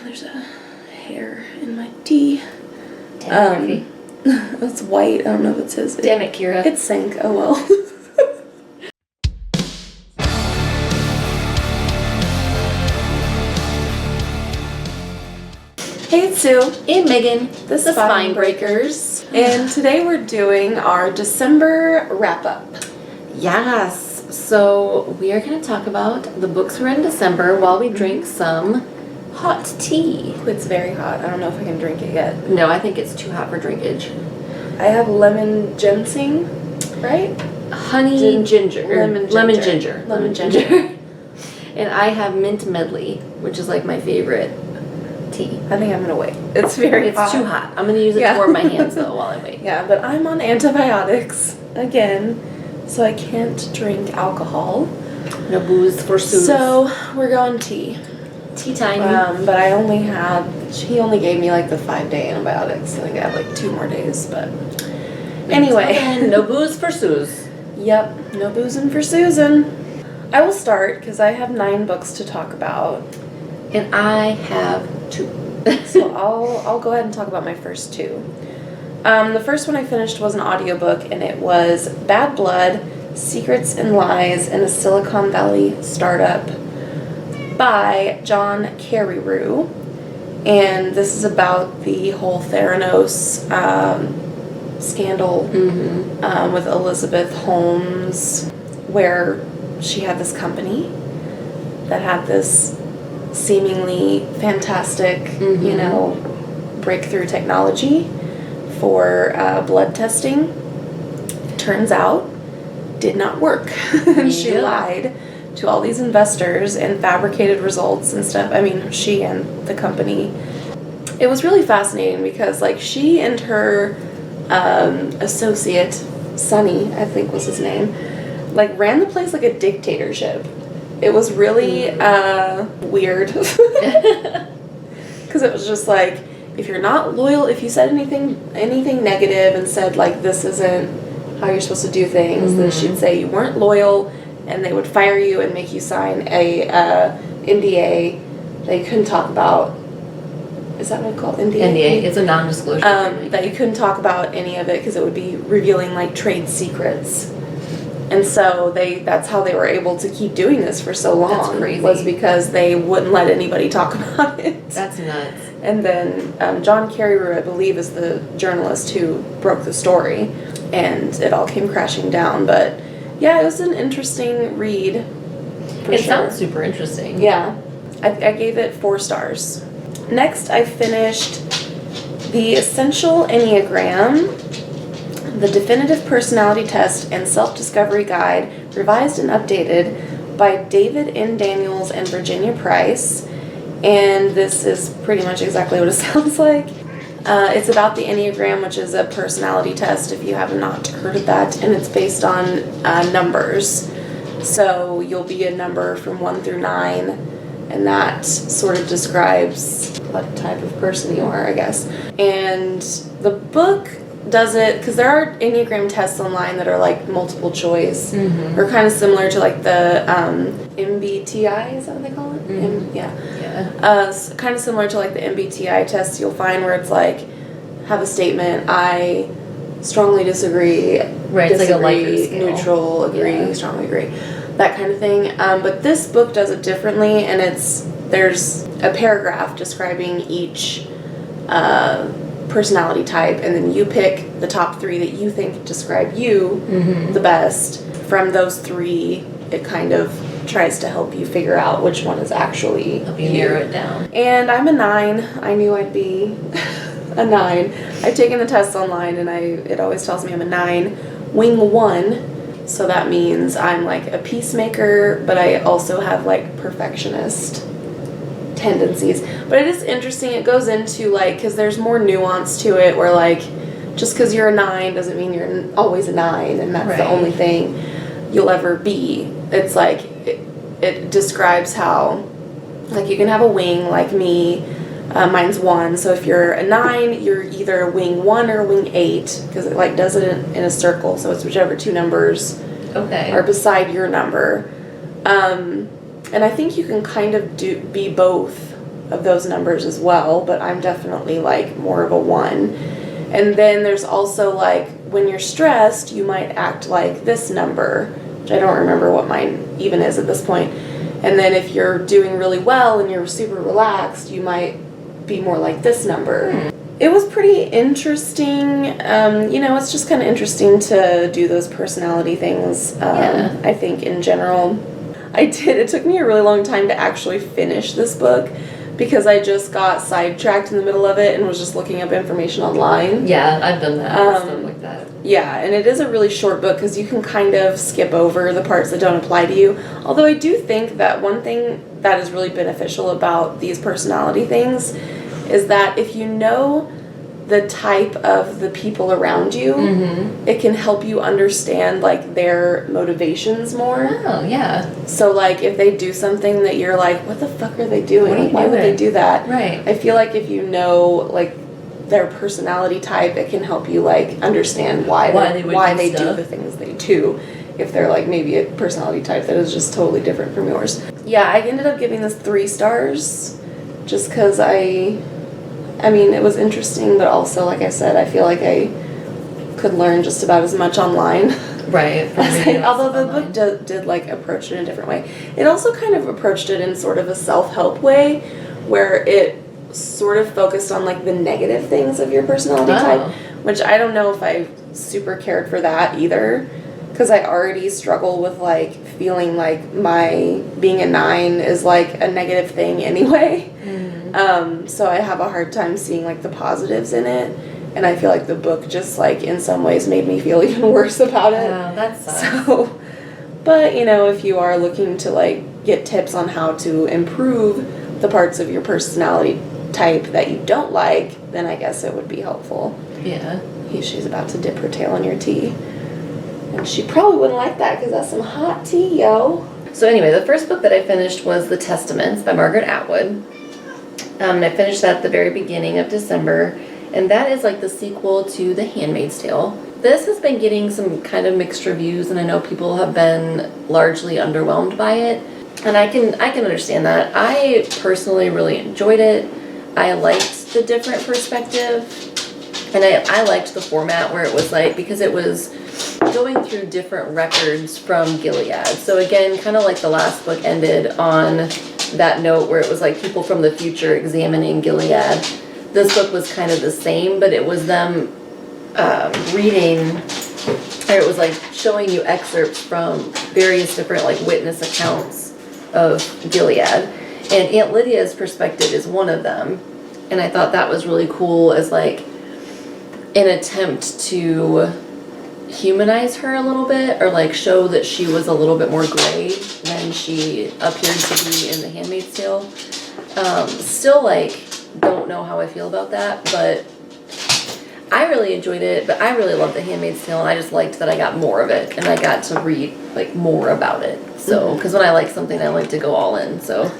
There's a hair in my tea. Damn It's white. I don't know if it's his. Damn it, Kira. It sank. Oh well. Hey, it's Sue. And Megan, The Spine Breakers. And today we're doing our December wrap-up. Yes. So we are going to talk about the books we read in December while we drink some hot tea. It's very hot. I don't know if I can drink it yet. No, I think it's too hot for drinkage. I have lemon ginseng, right? Honey ginger. Lemon ginger. Lemon ginger. And I have mint medley, which is like my favorite tea. I think I'm going to wait. It's very hot. It's too hot. I'm going to use it to warm my hands though while I wait. Yeah, but I'm on antibiotics again, so I can't drink alcohol. No booze for Sue. So we're going tea. Tea time. But I only had, he only gave me like the 5-day antibiotics. I think I have like 2 more days, but anyway. No booze for Suze. Yep, no boozing for Susan. I will start because I have 9 books to talk about. And I have 2. So I'll go ahead and talk about my first 2. The first one I finished was an audiobook, and it was Bad Blood, Secrets and Lies in a Silicon Valley Startup by John Carreyrou. And this is about the whole Theranos scandal with Elizabeth Holmes, where she had this company that had this seemingly fantastic, breakthrough technology for blood testing. Turns out, did not work. And she lied to all these investors and fabricated results and stuff. I mean, she and the company. It was really fascinating because, like, she and her associate, Sonny, I think was his name, like, ran the place like a dictatorship. It was really weird. Because it was just like, if you're not loyal, if you said anything negative and said, like, this isn't how you're supposed to do things, then she'd say you weren't loyal, and they would fire you and make you sign a NDA that you couldn't talk about. Is that what it's called? NDA? NDA. It's a non-disclosure agreement. That you couldn't talk about any of it because it would be revealing, like, trade secrets. And so that's how they were able to keep doing this for so long. That's crazy. Was because they wouldn't let anybody talk about it. That's nuts. And then John Carreyrou, I believe, is the journalist who broke the story, and it all came crashing down. But yeah, it was an interesting read. It sounds super interesting. Yeah, I gave it 4 stars. Next, I finished the Essential Enneagram, the Definitive Personality Test and Self-Discovery Guide, revised and updated by David N. Daniels and Virginia Price. And this is pretty much exactly what it sounds like. It's about the Enneagram, which is a personality test, if you have not heard of that, and it's based on numbers. So you'll be a number from 1 through 9, and that sort of describes what type of person you are, I guess. And the book does it, because there are Enneagram tests online that are like multiple choice, or kind of similar to like the MBTI, is that what they call it? Kind of similar to like the MBTI test you'll find, where it's like, have a statement, I strongly disagree, right, disagree, it's like a Likert scale. Neutral, agree, strongly agree, that kind of thing. But this book does it differently, and there's a paragraph describing each personality type, and then you pick the top 3 that you think describe you the best. From those 3, it kind of tries to help you figure out which one is actually help you narrow it down. And I'm a 9. I knew I'd be a 9. I've taken the tests online, and it always tells me I'm a 9, wing 1. So that means I'm like a peacemaker, but I also have like perfectionist tendencies. But it is interesting. It goes into like, because there's more nuance to it, where like, just because you're a 9 doesn't mean you're always a 9, and that's the only thing you'll ever be. It's like, it describes how, like, you can have a wing like me. Mine's 1, so if you're a 9, you're either wing 1 or wing 8, because it like does it in a circle, so it's whichever 2 numbers are beside your number. And I think you can kind of be both of those numbers as well, but I'm definitely like more of a 1. And then there's also like when you're stressed, you might act like this number, which I don't remember what mine even is at this point. And then if you're doing really well and you're super relaxed, you might be more like this number. It was pretty interesting. It's just kind of interesting to do those personality things. I think in general, it took me a really long time to actually finish this book because I just got sidetracked in the middle of it and was just looking up information online. Yeah, I've done that. Stuff like that. Yeah, and it is a really short book because you can kind of skip over the parts that don't apply to you. Although I do think that one thing that is really beneficial about these personality things is that if you know the type of the people around you, it can help you understand like their motivations more. Oh, yeah. So like if they do something that you're like, what the fuck are they doing? Why would they do that? Right. I feel like if you know like their personality type, it can help you like understand why they do the things they do. If they're like maybe a personality type that is just totally different from yours. Yeah, I ended up giving this 3 stars just because it was interesting, but also, like I said, I feel like I could learn just about as much online. Right. Although the book did like approach it in a different way. It also kind of approached it in sort of a self-help way, where it sort of focused on like the negative things of your personality type, which I don't know if I super cared for that either, because I already struggle with like feeling like my being a 9 is like a negative thing anyway. So I have a hard time seeing like the positives in it, and I feel like the book just like in some ways made me feel even worse about it. Yeah, that sucks. So, but if you are looking to like get tips on how to improve the parts of your personality type that you don't like, then I guess it would be helpful. Yeah. She's about to dip her tail in your tea, and she probably wouldn't like that because that's some hot tea, yo. So anyway, the first book that I finished was The Testaments by Margaret Atwood. And I finished that at the very beginning of December, and that is like the sequel to The Handmaid's Tale. This has been getting some kind of mixed reviews, and I know people have been largely underwhelmed by it, and I can understand that. I personally really enjoyed it. I liked the different perspective, and I liked the format where it was like, because it was going through different records from Gilead. So again, kind of like the last book ended on that note where it was like people from the future examining Gilead. This book was kind of the same, but it was them reading, or it was like showing you excerpts from various different like witness accounts of Gilead, and Aunt Lydia's perspective is one of them. And I thought that was really cool as like an attempt to humanize her a little bit, or like show that she was a little bit more gray than she appeared to be in The Handmaid's Tale. Still like don't know how I feel about that, but I really enjoyed it. But I really loved The Handmaid's Tale, and I just liked that I got more of it and I got to read like more about it. So because when I like something, I like to go all in. So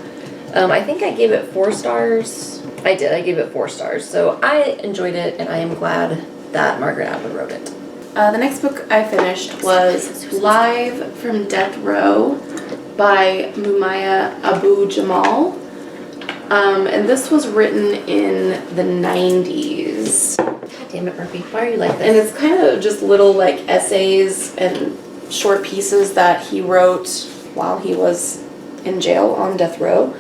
I think I gave it 4 stars. I gave it 4 stars. So I enjoyed it, and I am glad that Margaret Atwood wrote it. The next book I finished was Live from Death Row by Mumia Abu-Jamal. And this was written in the 90s. God damn it, Murphy. Why are you like this? And it's kind of just little like essays and short pieces that he wrote while he was in jail on death row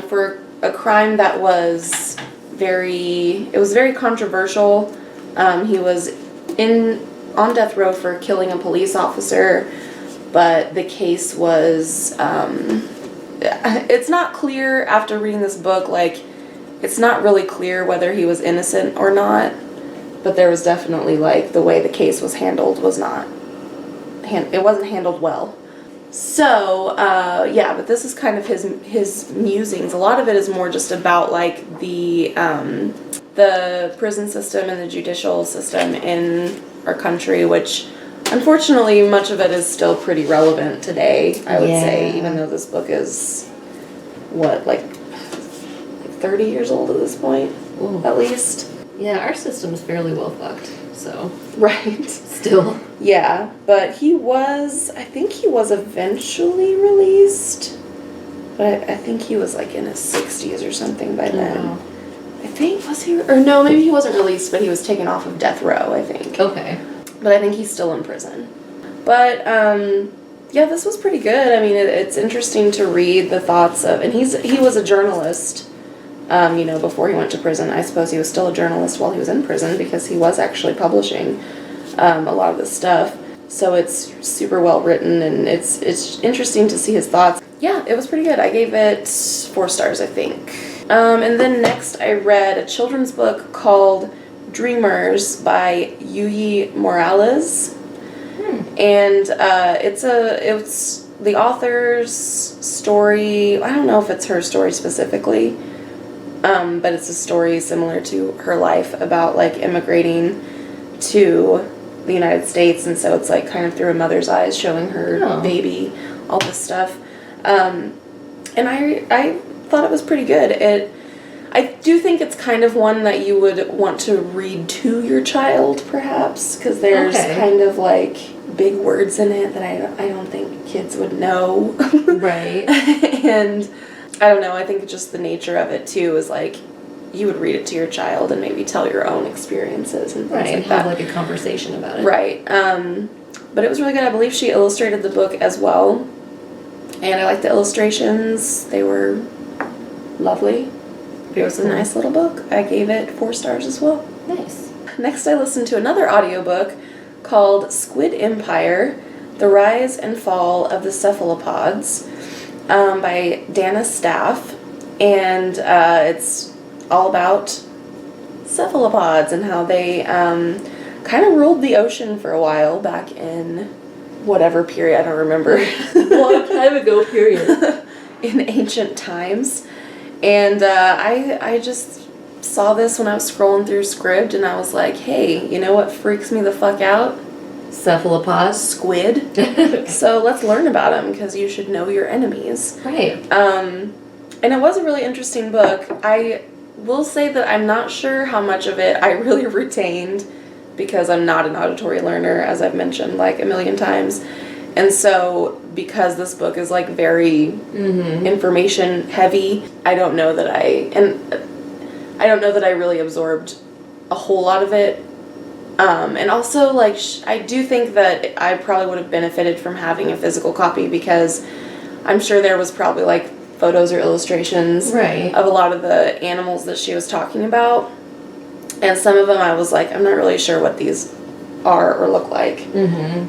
for a crime that was very controversial. He was on death row for killing a police officer, but the case was it's not clear after reading this book, like it's not really clear whether he was innocent or not, but there was definitely like the way the case was handled was not it wasn't handled well. So but this is kind of his musings. A lot of it is more just about like the prison system and the judicial system in our country, which unfortunately much of it is still pretty relevant today, I would say, even though this book is like 30 years old at this point. Ooh. At least. Yeah, our system is fairly well fucked, so. Right. Still. Yeah, but I think he was eventually released. But I think he was like in his 60s or something by then. Wow. I think, was he, or no, maybe he wasn't released, but he was taken off of death row, I think. Okay. But I think he's still in prison. But, yeah, this was pretty good. I mean, it's interesting to read the thoughts of, and he was a journalist, you know, before he went to prison. I suppose he was still a journalist while he was in prison because he was actually publishing a lot of this stuff. So it's super well written, and it's interesting to see his thoughts. Yeah, it was pretty good. I gave it 4 stars, I think. And then next I read a children's book called Dreamers by Yuyi Morales. And it's the author's story. I don't know if it's her story specifically, but it's a story similar to her life about like immigrating to the United States, and so it's like kind of through a mother's eyes, showing her baby, all this stuff. And I thought it was pretty good. I do think it's kind of one that you would want to read to your child, perhaps, because there's kind of like big words in it that I don't think kids would know. Right. And I don't know, I think just the nature of it too is like you would read it to your child and maybe tell your own experiences and things like that. Have like a conversation about it. Right. But it was really good. I believe she illustrated the book as well. And I liked the illustrations. They were lovely. It was a nice little book. I gave it 4 stars as well. Nice. Next, I listened to another audiobook called Squid Empire, The Rise and Fall of the Cephalopods by Danna Staaf. And it's all about cephalopods and how they kind of ruled the ocean for a while back in whatever period, I don't remember. Long time ago period. In ancient times. And I just saw this when I was scrolling through Scribd, and I was like, hey, you know what freaks me the fuck out? Cephalopods. Squid. So let's learn about them, because you should know your enemies. Right. And it was a really interesting book. I will say that I'm not sure how much of it I really retained, because I'm not an auditory learner, as I've mentioned like a million times. And so, because this book is like very information heavy, I don't know that I really absorbed a whole lot of it. And also, like, I do think that I probably would have benefited from having a physical copy, because I'm sure there was probably like photos or illustrations of a lot of the animals that she was talking about. And some of them I was like, I'm not really sure what these are or look like.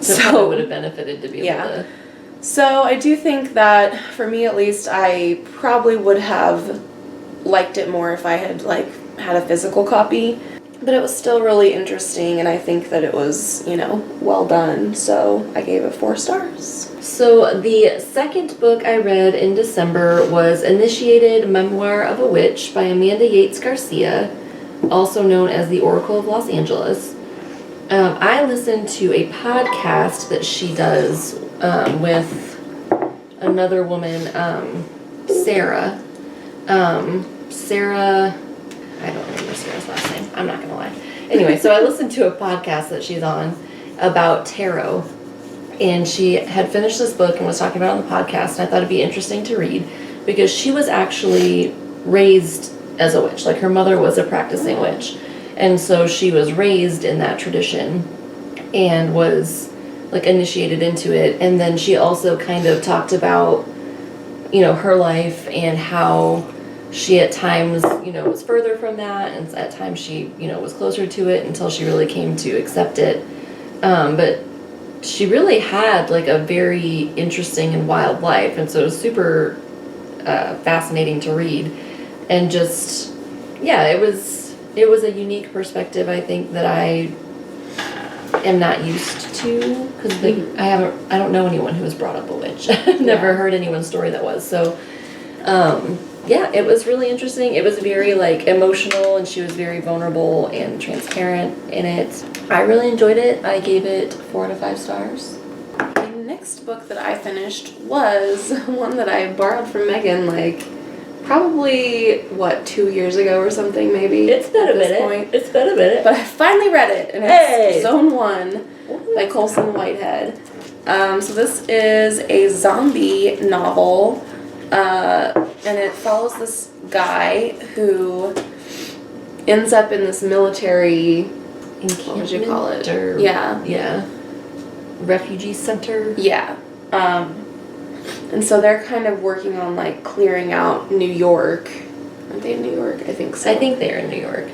So probably would have benefited to be able to. So I do think that, for me at least, I probably would have liked it more if I had like had a physical copy. But it was still really interesting, and I think that it was, you know, well done. So I gave it 4 stars. So the second book I read in December was Initiated Memoir of a Witch by Amanda Yates Garcia, also known as The Oracle of Los Angeles. I listened to a podcast that she does with another woman, Sarah. Sarah, I don't remember Sarah's last name. I'm not going to lie. Anyway, so I listened to a podcast that she's on about tarot. And she had finished this book and was talking about it on the podcast. And I thought it'd be interesting to read, because she was actually raised as a witch. Like, her mother was a practicing witch. And so she was raised in that tradition and was like initiated into it. And then she also kind of talked about, you know, her life and how she at times, you know, was further from that, and at times she, you know, was closer to it until she really came to accept it. But she really had like a very interesting and wild life, and so it was super fascinating to read. And just, yeah, it was a unique perspective, I think, that I am not used to, because I don't know anyone who was brought up a witch. I've never heard anyone's story that was. So yeah, it was really interesting. It was very like emotional, and she was very vulnerable and transparent in it. I really enjoyed it. I gave it 4 out of 5 stars. The next book that I finished was one that I borrowed from Megan, like, probably, 2 years ago or something, maybe? It's been a minute. It's been a minute. But I finally read it, and it's Zone 1 by Colson Whitehead. So this is a zombie novel And it follows this guy who ends up in this military, what would you call it? Yeah. Refugee center? Yeah. And so they're kind of working on, like, clearing out New York. Aren't they in New York? I think so. I think they're in New York.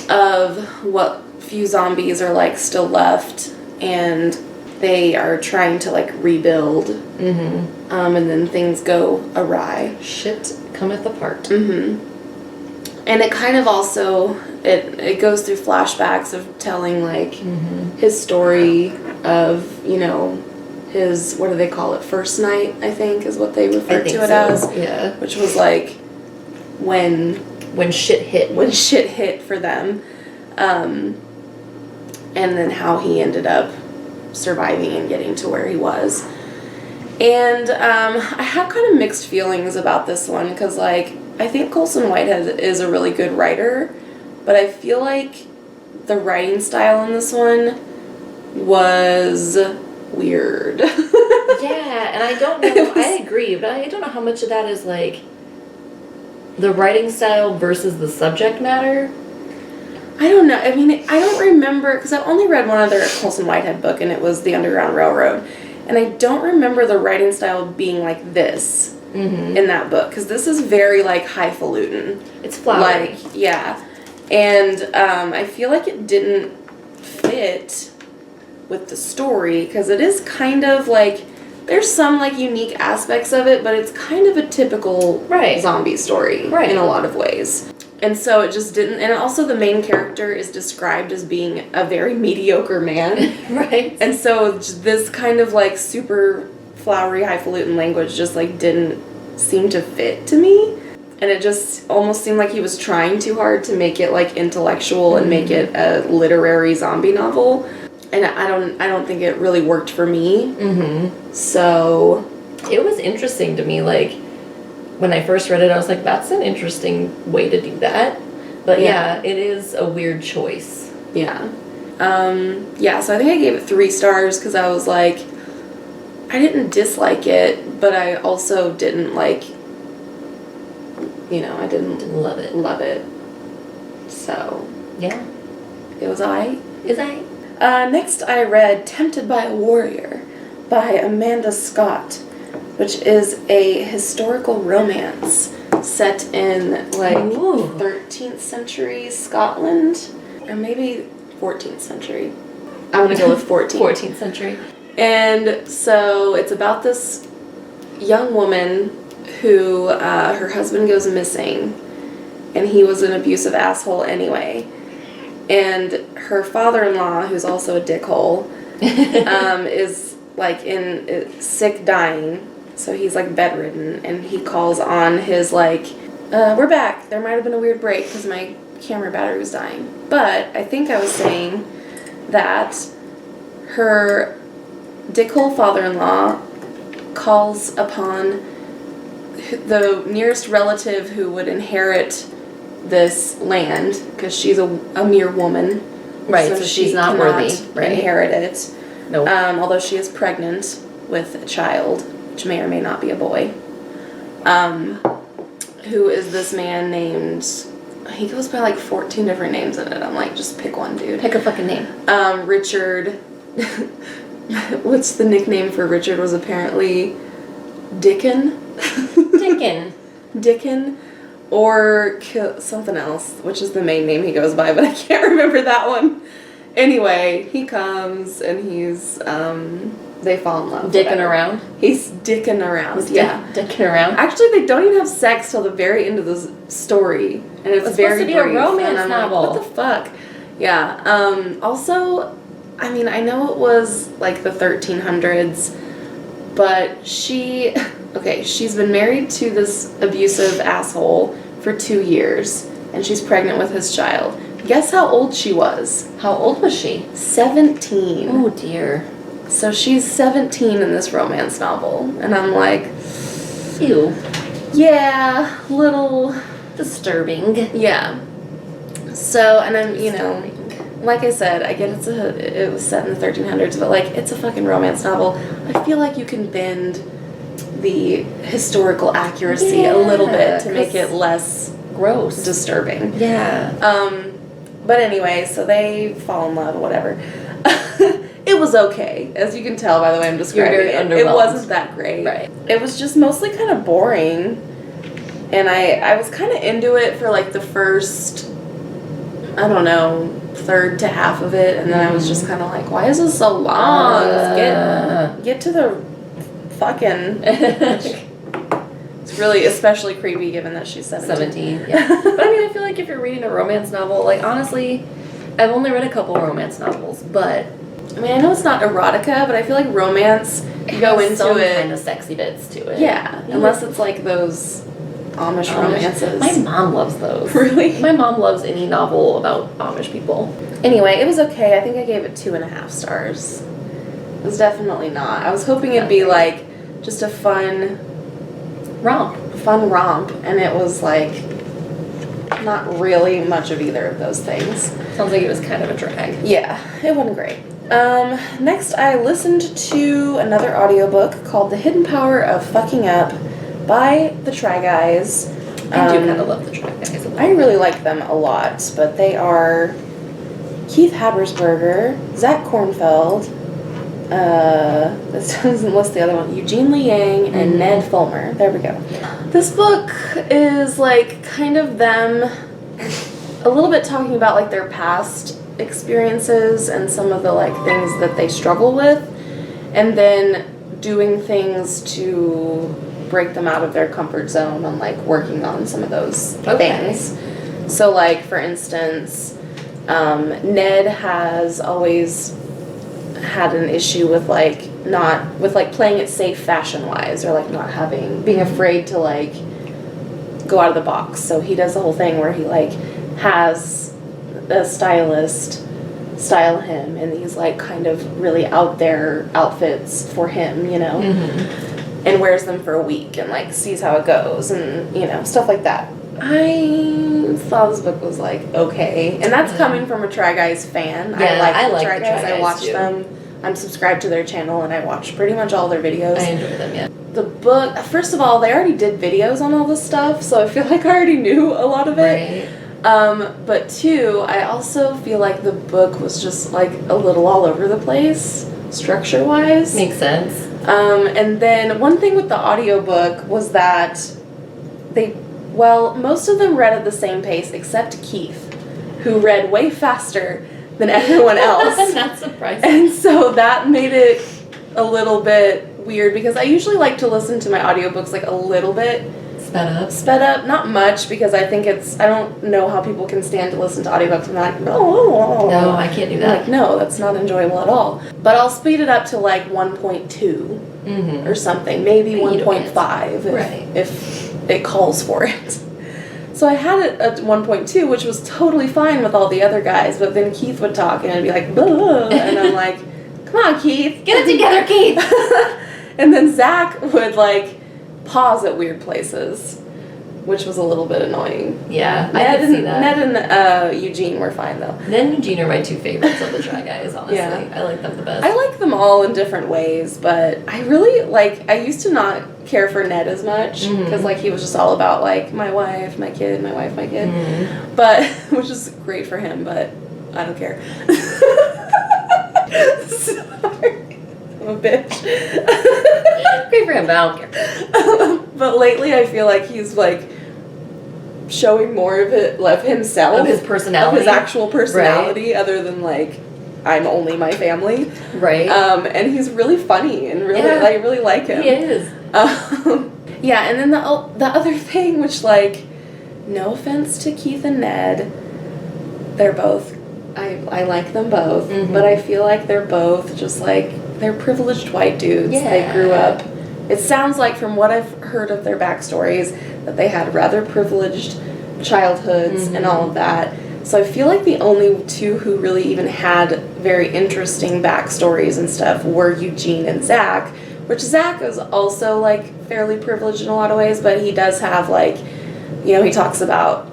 Of what few zombies are, like, still left. And they are trying to, like, rebuild. Mm-hmm. And then things go awry. Shit cometh apart. Mm-hmm. And it kind of also, it goes through flashbacks of telling, like, his story of, you know, his, what do they call it, first night, I think, is what they refer to it as. Yeah. Which was, like, when shit hit. When shit hit for them. And then how he ended up surviving and getting to where he was. And I have kind of mixed feelings about this one, because, like, I think Colson Whitehead is a really good writer, but I feel like the writing style in this one was weird. Yeah, and I don't know, I agree, but I don't know how much of that is, like, the writing style versus the subject matter. I don't know. I mean, I don't remember, because I only read one other Colson Whitehead book, and it was The Underground Railroad, and I don't remember the writing style being like this. Mm-hmm. In that book, because this is very, like, highfalutin. It's flowery. Like, yeah. And I feel like it didn't fit with the story, because it is kind of, like, there's some, like, unique aspects of it, but it's kind of a typical zombie story in a lot of ways. And so it just didn't, and also the main character is described as being a very mediocre man. Right. And so this kind of, like, super flowery highfalutin language just, like, didn't seem to fit to me, and it just almost seemed like he was trying too hard to make it, like, intellectual and make it a literary zombie novel, and I don't think it really worked for me. So it was interesting to me, like, when I first read it I was like, that's an interesting way to do that, but yeah it is a weird choice. So I think I gave it 3 stars, because I was like, I didn't dislike it, but I also didn't, like, you know, I didn't love it. So, yeah. It was aight. Next I read Tempted by a Warrior by Amanda Scott, which is a historical romance set in, like, 13th century Scotland, or maybe 14th century. I'm going to go with 14th. 14th century. And so it's about this young woman who, her husband goes missing, and he was an abusive asshole anyway. And her father-in-law, who's also a dickhole, is, like, sick, dying. So he's, like, bedridden, and he calls on his, like, we're back. There might have been a weird break because my camera battery was dying. But I think I was saying that her dickhole father-in-law calls upon the nearest relative who would inherit this land, because she's a mere woman. Right, so she's not worthy. Inherit it. Nope. Although she is pregnant with a child, which may or may not be a boy. Who is this man named... He goes by, like, 14 different names in it. I'm like, just pick one, dude. Pick a fucking name. Richard... What's the nickname for Richard was apparently Dickon? Dickon. Or something else, which is the main name he goes by, but I can't remember that one. Anyway, he comes and he's, they fall in love. Dicking around? He's dicking around, Dicking around? Actually, they don't even have sex till the very end of the story. And it's very supposed to be brief. a romance novel. Like, what the fuck? Yeah. Also, I mean, I know it was, like, the 1300s, but she's been married to this abusive asshole for 2 years, and she's pregnant with his child. Guess how old she was? How old was she? 17. Oh, dear. So she's 17 in this romance novel, and I'm like... Ew. Yeah, little... disturbing. Yeah. So, and I'm, you know... Like I said, I get it was set in the 1300s, but, like, it's a fucking romance novel. I feel like you can bend the historical accuracy a little bit to make it less gross, disturbing. Yeah. But anyway, so they fall in love, whatever. It was okay, as you can tell by the way I'm describing it. It wasn't that great. Right. It was just mostly kind of boring, and I was kind of into it for like the first, I don't know, third to half of it, and then I was just kind of like, why is this so long? Get to the fucking. It's really especially creepy given that she's 17. Yeah. But I mean, I feel like if you're reading a romance novel, like honestly, I've only read a couple romance novels, but I mean, I know it's not erotica, but I feel like romance, you go into some it kind of sexy bits to it. Yeah, unless it's like those Amish romances. My mom loves those. Really? My mom loves any novel about Amish people. Anyway, it was okay. I think I gave it 2.5 stars. It was definitely not. I was hoping it'd be like just a fun romp, and it was like not really much of either of those things. Sounds like it was kind of a drag. Yeah, it wasn't great. Next I listened to another audiobook called The Hidden Power of Fucking Up by the Try Guys. I do kind of love the Try Guys. I really like them a lot, but they are Keith Habersberger, Zach Kornfeld, this doesn't list the other one, Eugene Liang, and Ned Fulmer. There we go. This book is like kind of them a little bit talking about like their past experiences and some of the like things that they struggle with, and then doing things to break them out of their comfort zone and like working on some of those things. So like for instance, Ned has always had an issue with like playing it safe fashion wise, or like not being afraid to like go out of the box. So he does the whole thing where he like has a stylist style him in these like kind of really out there outfits for him, you know, and wears them for a week and like sees how it goes and, you know, stuff like that. I thought this book was like okay, and that's coming from a Try Guys fan. Yeah, I like the Try Guys. I watch them. I'm subscribed to their channel and I watch pretty much all their videos. I enjoy them, yeah. The book, first of all, they already did videos on all this stuff, so I feel like I already knew a lot of it. Right. But two, I also feel like the book was just like a little all over the place, structure-wise. Makes sense. And then one thing with the audiobook was that most of them read at the same pace except Keith, who read way faster than everyone else. I'm not surprised. And so that made it a little bit weird because I usually like to listen to my audiobooks like a little bit sped up, not much, because I think I don't know how people can stand to listen to audiobooks and like, no, I can't do that. Like, no, that's not enjoyable at all. But I'll speed it up to like 1.2 or something, maybe 1.5 if it calls for it. So I had it at 1.2, which was totally fine with all the other guys, but then Keith would talk and it'd be like, blah, and I'm like, come on, Keith. Get it together, Keith. And then Zach would like pause at weird places, which was a little bit annoying. Yeah, I could see that. Ned and Eugene were fine though. Ned and Eugene are my two favorites of the Try Guys, honestly. Yeah. I like them the best. I like them all in different ways, but I really I used to not care for Ned as much because like he was just all about like my wife, my kid, my wife, my kid. But which is great for him, but I don't care. Sorry. I'm a bitch. Great for him, but I don't care. But lately I feel like he's like showing more of himself. Of his personality. Of his actual personality, other than like I'm only my family. Right. And he's really funny and really I really like him. He is. Yeah, and then the other thing, which like, no offense to Keith and Ned, they're both, I like them both, but I feel like they're both just like, they're privileged white dudes. Yeah. They grew up, it sounds like from what I've heard of their backstories, that they had rather privileged childhoods and all of that. So I feel like the only two who really even had very interesting backstories and stuff were Eugene and Zach, which Zach is also like fairly privileged in a lot of ways, but he does have like, you know, he talks about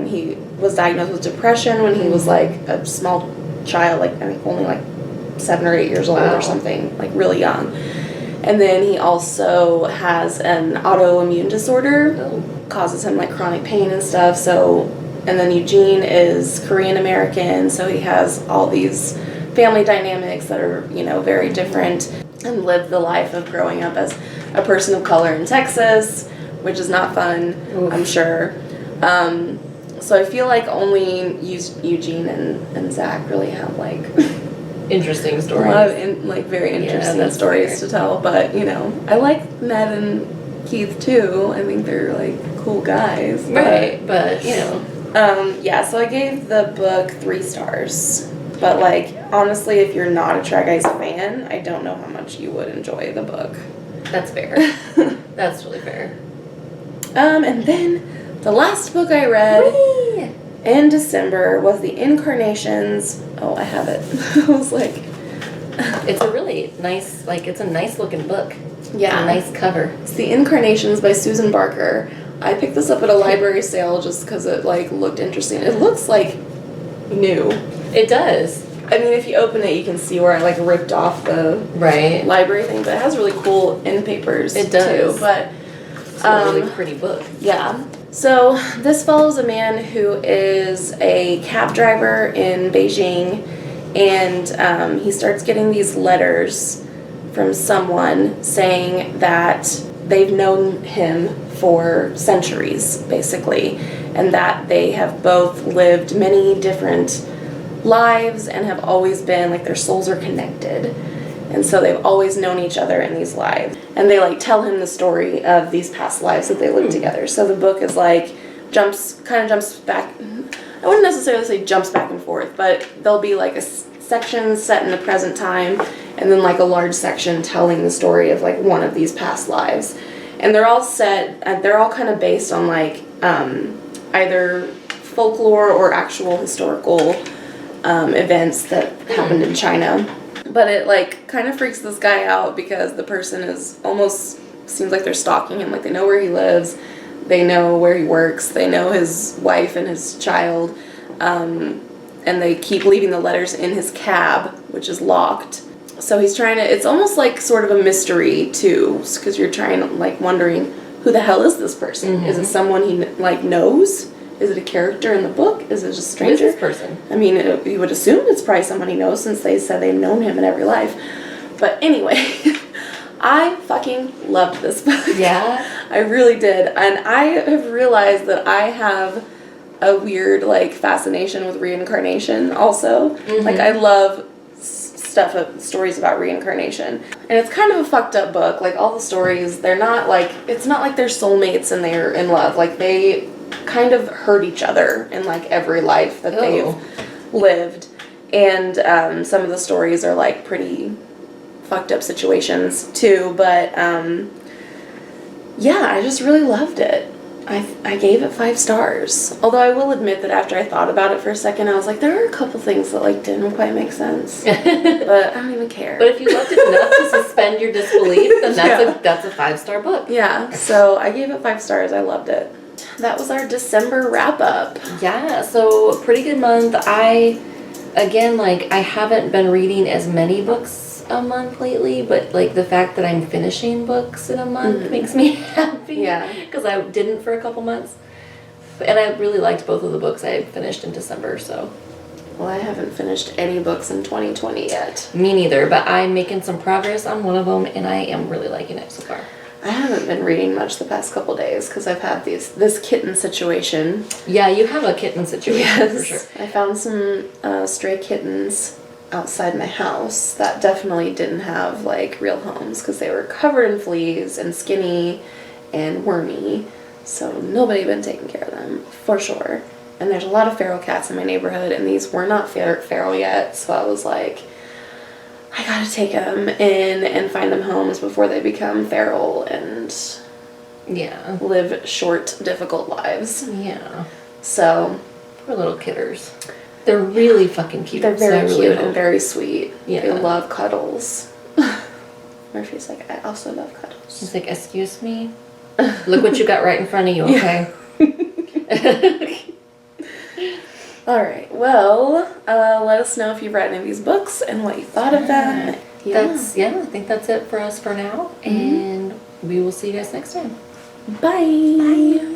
he was diagnosed with depression when he was like a small child, like I think only like 7 or 8 years old or something, like really young. And then he also has an autoimmune disorder, causes him like chronic pain and stuff. So, and then Eugene is Korean American, so he has all these family dynamics that are, you know, very different, and lived the life of growing up as a person of color in Texas, which is not fun, I'm sure. So I feel like only Eugene and Zach really have like interesting stories. A lot of very interesting stories to tell. But you know, I like Ned and Keith too. I think they're like cool guys. Right, but you know. Yeah. So I gave the book 3 stars. But like honestly, if you're not a Try Guys fan, I don't know how much you would enjoy the book. That's fair. That's really fair. And then the last book I read in December was The Incarnations. Oh, I have it. I was like... It's a really nice, it's a nice looking book. Yeah. It's a nice cover. It's The Incarnations by Susan Barker. I picked this up at a library sale just because it, looked interesting. It looks, new. It does. I mean, if you open it, you can see where I, ripped off the library thing. But it has really cool end papers, it does. too. But... It's a really pretty book. Yeah. So this follows a man who is a cab driver in Beijing, and he starts getting these letters from someone saying that they've known him for centuries, basically, and that they have both lived many different lives and have always been, their souls are connected. And so they've always known each other in these lives. And they, tell him the story of these past lives that they lived together. So the book is, jumps back. I wouldn't necessarily say jumps back and forth, but there'll be, a section set in the present time, and then, a large section telling the story of, one of these past lives. And they're all they're all kind of based on, either folklore or actual historical events that happened in China. But it, kind of freaks this guy out because the person is almost, seems like they're stalking him. They know where he lives, they know where he works, they know his wife and his child, and they keep leaving the letters in his cab, which is locked. So he's trying to, it's almost sort of a mystery, too, because you're wondering, who the hell is this person? Mm-hmm. Is it someone he, knows? Is it a character in the book? Is it just a stranger? Who is this person? I mean, you would assume it's probably someone he knows since they said they've known him in every life. But anyway, I fucking loved this book. Yeah? I really did. And I have realized that I have a weird, fascination with reincarnation also. Mm-hmm. I love stories about reincarnation. And it's kind of a fucked up book. All the stories, they're not it's not they're soulmates and they're in love. They kind of hurt each other in every life that they've lived, and some of the stories are pretty fucked up situations too, but yeah, I just really loved it. I gave it 5 stars, although I will admit that after I thought about it for a second, I was there are a couple things that didn't quite make sense, but I don't even care. But if you loved it enough to suspend your disbelief, then that's a 5-star book. Yeah, so I gave it 5 stars. I loved it. That was our December wrap-up. Yeah, so pretty good month. I haven't been reading as many books a month lately, but the fact that I'm finishing books in a month makes me happy. Yeah. Because I didn't for a couple months. And I really liked both of the books I finished in December, so. Well, I haven't finished any books in 2020 yet. Me neither, but I'm making some progress on one of them, and I am really liking it so far. I haven't been reading much the past couple days because I've had this kitten situation. Yeah, you have a kitten situation, yes, for sure. I found some stray kittens outside my house that definitely didn't have real homes because they were covered in fleas and skinny and wormy. So nobody had been taking care of them, for sure. And there's a lot of feral cats in my neighborhood, and these were not feral yet, so I was I gotta take them in and find them homes before they become feral and live short, difficult lives. Yeah. So. Poor little kitters. They're really fucking cute. They're very cute and very sweet. Yeah. They love cuddles. Murphy's I also love cuddles. He's excuse me? Look what you got right in front of you, okay? All right. Well, let us know if you've read any of these books and what you thought of them. I think that's it for us for now. And we will see you guys next time. Bye.